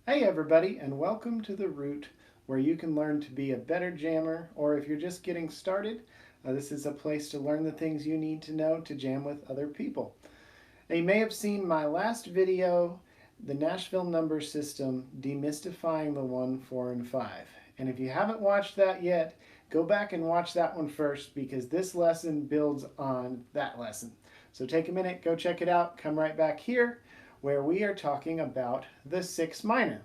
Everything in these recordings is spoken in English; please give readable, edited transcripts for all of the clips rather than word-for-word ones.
Hey everybody, and welcome to The Root, where you can learn to be a better jammer, or if you're just getting started, this is a place to learn the things you need to know to jam with other people. Now, you may have seen my last video, the Nashville number system, demystifying the 1, 4, and 5. And if you haven't watched that yet, go back and watch that one first, because this lesson builds on that lesson. So take a minute, go check it out, come right back here, where we are talking about the 6 minor.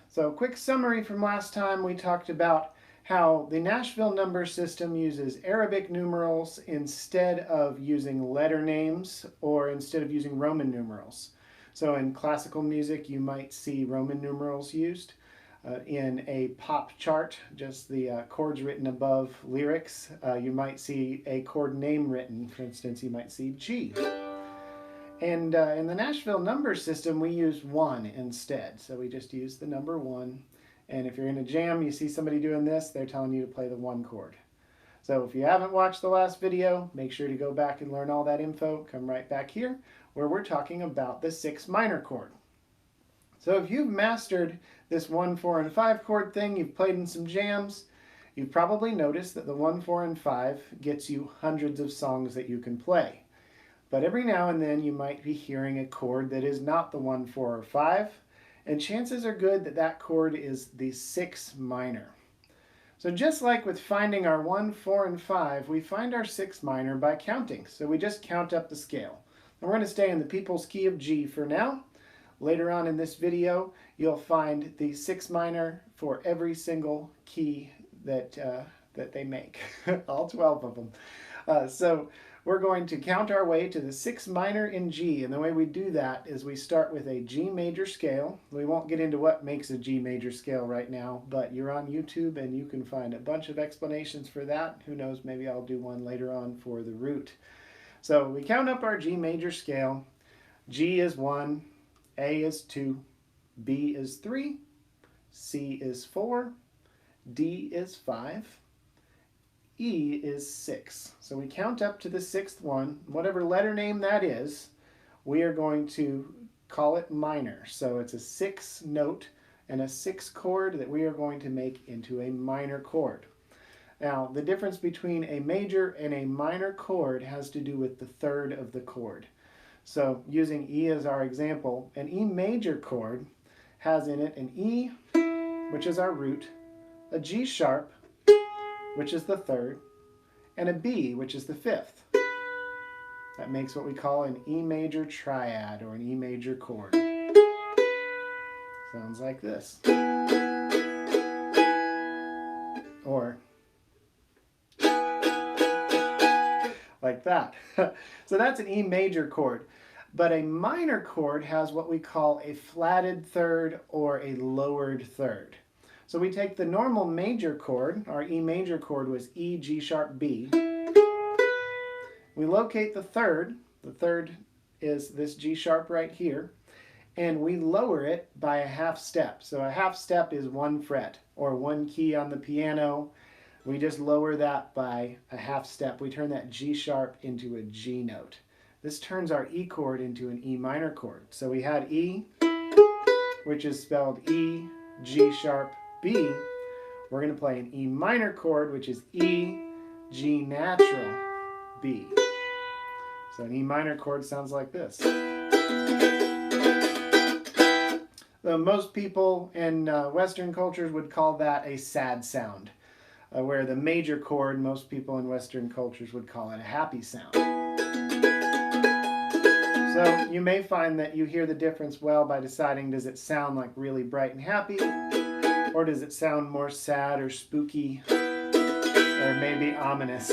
So quick summary from last time, we talked about how the Nashville number system uses Arabic numerals instead of using letter names or instead of using Roman numerals. So in classical music, you might see Roman numerals used. In a pop chart, just the chords written above lyrics, you might see a chord name written. For instance, you might see G. And in the Nashville number system, we use 1 instead. So we just use the number 1. And if you're in a jam, you see somebody doing this, they're telling you to play the 1 chord. So if you haven't watched the last video, make sure to go back and learn all that info. Come right back here, where we're talking about the 6 minor chord. So if you've mastered this 1, 4, and 5 chord thing, you've played in some jams, you've probably noticed that the 1, 4, and 5 gets you hundreds of songs that you can play. But every now and then you might be hearing a chord that is not the 1, 4, or 5, and chances are good that that chord is the 6 minor. So just like with finding our 1, 4, and 5, we find our 6 minor by counting. So we just count up the scale. And we're going to stay in the people's key of G for now. Later on in this video, you'll find the 6 minor for every single key that they make, all 12 of them. So we're going to count our way to the 6 minor in G, and the way we do that is we start with a G major scale. We won't get into what makes a G major scale right now, but you're on YouTube and you can find a bunch of explanations for that. Who knows, maybe I'll do one later on for the root. So we count up our G major scale. G is 1, A is 2, B is 3, C is 4, D is 5, E is 6. So we count up to the 6th one. Whatever letter name that is, we are going to call it minor. So it's a 6 note and a 6 chord that we are going to make into a minor chord. Now, the difference between a major and a minor chord has to do with the third of the chord. So using E as our example, an E major chord has in it an E, which is our root, a G sharp, which is the third, and a B, which is the 5th. That makes what we call an E major triad, or an E major chord. Sounds like this. Or like that. So that's an E major chord. But a minor chord has what we call a flatted third or a lowered third. So we take the normal major chord, our E major chord was E, G sharp, B. We locate the third is this G sharp right here, and we lower it by a half step. So a half step is 1 fret, or 1 key on the piano. We just lower that by a half step. We turn that G sharp into a G note. This turns our E chord into an E minor chord. So we had E, which is spelled E, G sharp, B. We're going to play an E minor chord, which is E, G natural, B. So an E minor chord sounds like this. Most people in Western cultures would call that a sad sound, where the major chord, most people in Western cultures would call it a happy sound. So you may find that you hear the difference well by deciding, does it sound like really bright and happy, or does it sound more sad or spooky, or maybe ominous?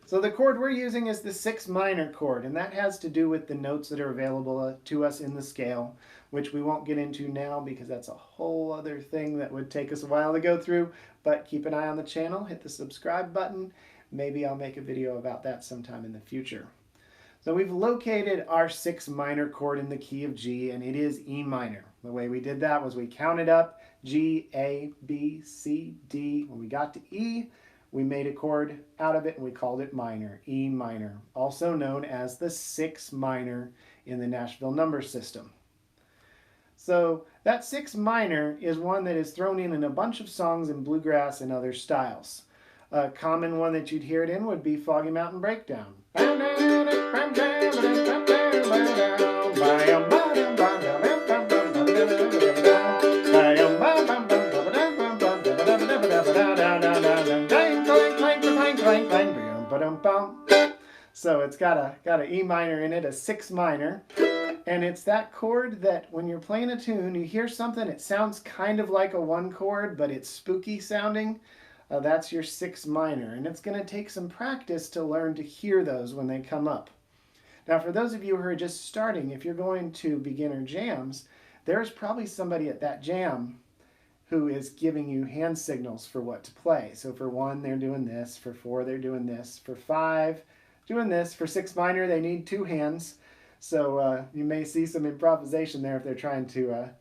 So the chord we're using is the 6 minor chord, and that has to do with the notes that are available to us in the scale, which we won't get into now because that's a whole other thing that would take us a while to go through. But keep an eye on the channel, hit the subscribe button. Maybe I'll make a video about that sometime in the future. So we've located our 6 minor chord in the key of G, and it is E minor. The way we did that was we counted up G, A, B, C, D. When we got to E, we made a chord out of it and we called it minor, E minor, also known as the 6 minor in the Nashville number system. So that 6 minor is one that is thrown in a bunch of songs in bluegrass and other styles. A common one that you'd hear it in would be Foggy Mountain Breakdown. So it's got a E minor in it, a 6 minor. And it's that chord that when you're playing a tune, you hear something, it sounds kind of like a 1 chord, but it's spooky sounding. That's your 6 minor. And it's going to take some practice to learn to hear those when they come up. Now, for those of you who are just starting, if you're going to beginner jams, there's probably somebody at that jam who is giving you hand signals for what to play. So for 1, they're doing this. For 4, they're doing this. For 5, doing this. For 6 minor, they need 2 hands. So you may see some improvisation there if they're trying to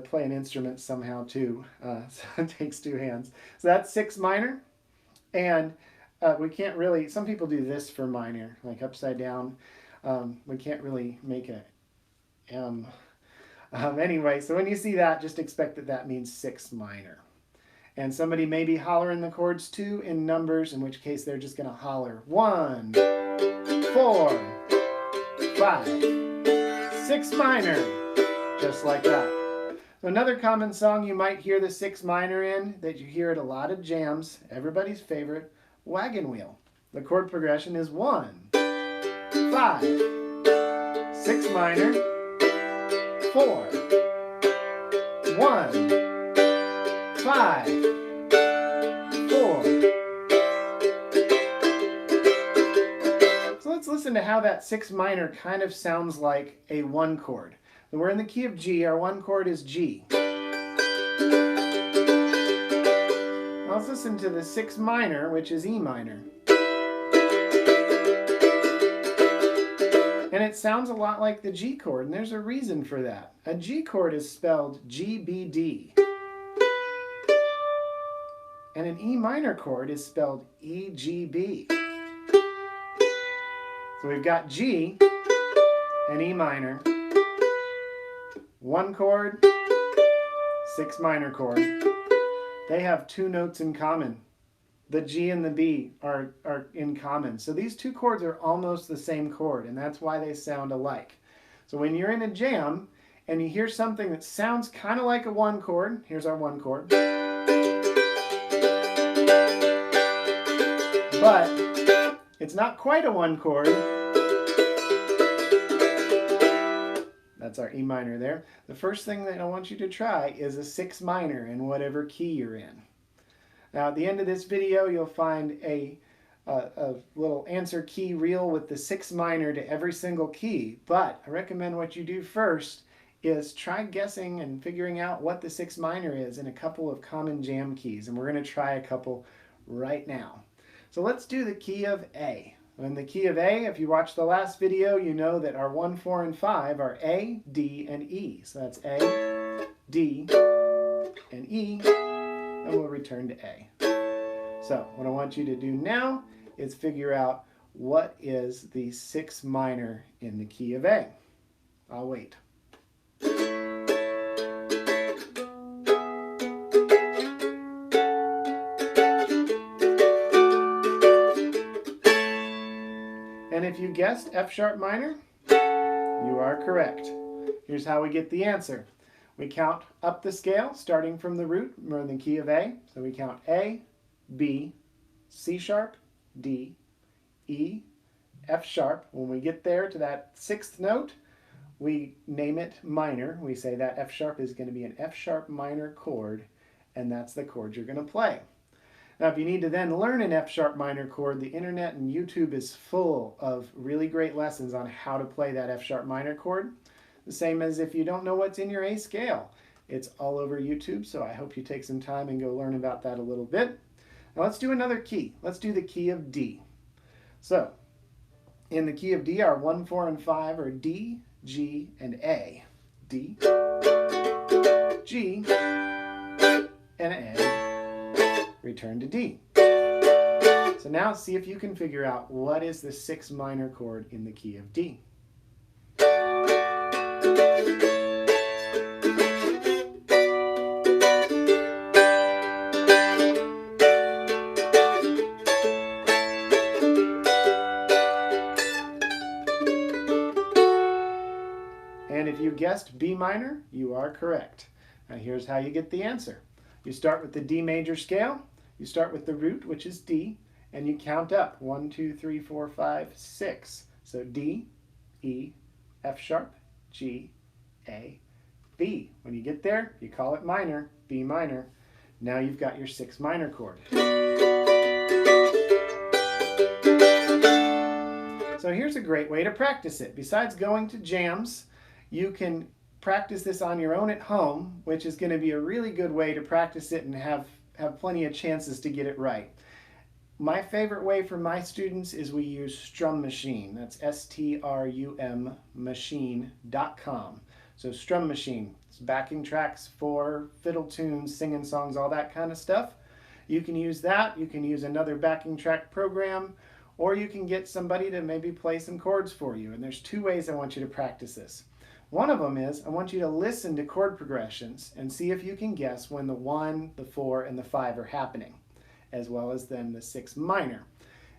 play an instrument somehow too. So it takes 2 hands. So that's 6 minor. And we can't really, some people do this for minor, like upside down. We can't really make a M. Anyway, so when you see that, just expect that that means 6 minor. And somebody may be hollering the chords too in numbers, in which case they're just going to holler 1, 4, 5, 6 minor, just like that. So another common song you might hear the 6 minor in, that you hear at a lot of jams, everybody's favorite, Wagon Wheel. The chord progression is 1, 5, 6 minor, 4, 1, 5, 4. So let's listen to how that 6 minor kind of sounds like a 1 chord. We're in the key of G. Our 1 chord is G. Now let's listen to the 6 minor, which is E minor. And it sounds a lot like the G chord, and there's a reason for that. A G chord is spelled G-B-D. And an E minor chord is spelled E-G-B. So we've got G and E minor, 1 chord, 6 minor chord. They have 2 notes in common. The G and the B are in common. So these 2 chords are almost the same chord, and that's why they sound alike. So when you're in a jam and you hear something that sounds kind of like a 1 chord, here's our 1 chord. But it's not quite a 1 chord. That's our E minor there. The first thing that I want you to try is a 6 minor in whatever key you're in. Now at the end of this video you'll find a little answer key reel with the 6 minor to every single key, but I recommend what you do first is try guessing and figuring out what the 6 minor is in a couple of common jam keys, and we're going to try a couple right now. So let's do the key of A. In the key of A, if you watched the last video, you know that our 1, 4, and 5 are A, D, and E. So that's A, D, and E, and we'll return to A. So what I want you to do now is figure out what is the 6 minor in the key of A. I'll wait. And if you guessed F sharp minor, you are correct. Here's how we get the answer. We count up the scale, starting from the root. We're in the key of A. So we count A, B, C sharp, D, E, F sharp. When we get there to that 6th note, we name it minor. We say that F sharp is going to be an F sharp minor chord, and that's the chord you're going to play. Now, if you need to then learn an F sharp minor chord, the internet and YouTube is full of really great lessons on how to play that F sharp minor chord. The same as if you don't know what's in your A scale. It's all over YouTube, so I hope you take some time and go learn about that a little bit. Now let's do another key. Let's do the key of D. So, in the key of D, our 1, 4, and 5 are D, G, and A. D, G, and A. Return to D. So now see if you can figure out what is the 6 minor chord in the key of D. guessed B minor, you are correct. Now here's how you get the answer. You start with the D major scale, you start with the root, which is D, and you count up 1, 2, 3, 4, 5, 6. So D, E, F sharp, G, A, B. When you get there, you call it minor, B minor. Now you've got your 6 minor chord. So here's a great way to practice it. Besides going to jams, you can practice this on your own at home, which is going to be a really good way to practice it and have plenty of chances to get it right. My favorite way for my students is we use Strum Machine. That's STRUM machine.com. So Strum Machine, it's backing tracks for fiddle tunes, singing songs, all that kind of stuff. You can use that. You can use another backing track program, or you can get somebody to maybe play some chords for you. And there's 2 ways I want you to practice this. One of them is I want you to listen to chord progressions and see if you can guess when the 1, the 4, and the 5 are happening, as well as then the 6 minor.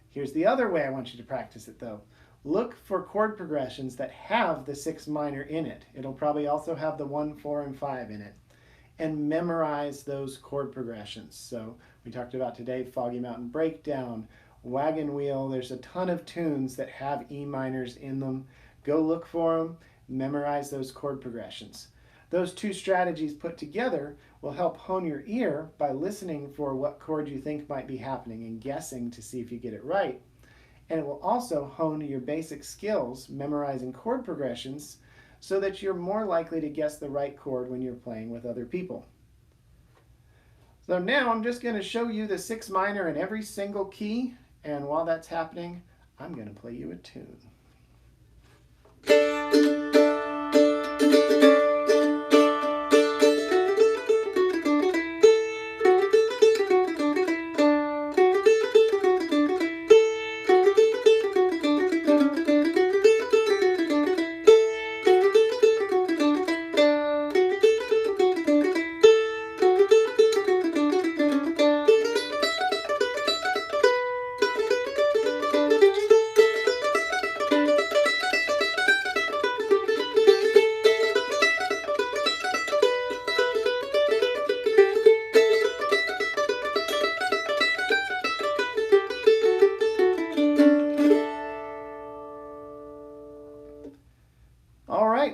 Here's the other way I want you to practice it though. Look for chord progressions that have the 6 minor in it. It'll probably also have the 1, 4, and 5 in it. And memorize those chord progressions. So we talked about today Foggy Mountain Breakdown, Wagon Wheel. There's a ton of tunes that have E minors in them. Go look for them, memorize those chord progressions. Those 2 strategies put together will help hone your ear by listening for what chord you think might be happening and guessing to see if you get it right. And it will also hone your basic skills memorizing chord progressions so that you're more likely to guess the right chord when you're playing with other people. So now I'm just going to show you the 6 minor in every single key, and while that's happening, I'm going to play you a tune.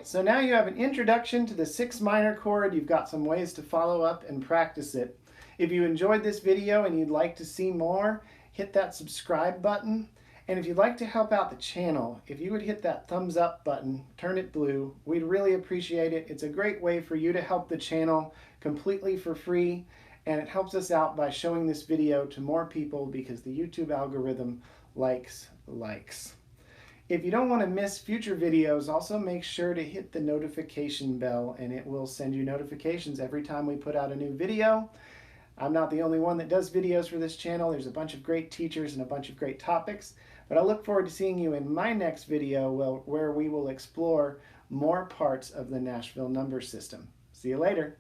So now you have an introduction to the 6 minor chord. You've got some ways to follow up and practice it. If you enjoyed this video and you'd like to see more, hit that subscribe button. And if you'd like to help out the channel, if you would hit that thumbs up button, turn it blue, we'd really appreciate it. It's a great way for you to help the channel completely for free, and it helps us out by showing this video to more people because the YouTube algorithm likes likes. If you don't want to miss future videos, also make sure to hit the notification bell and it will send you notifications every time we put out a new video. I'm not the only one that does videos for this channel. There's a bunch of great teachers and a bunch of great topics. But I look forward to seeing you in my next video where we will explore more parts of the Nashville number system. See you later.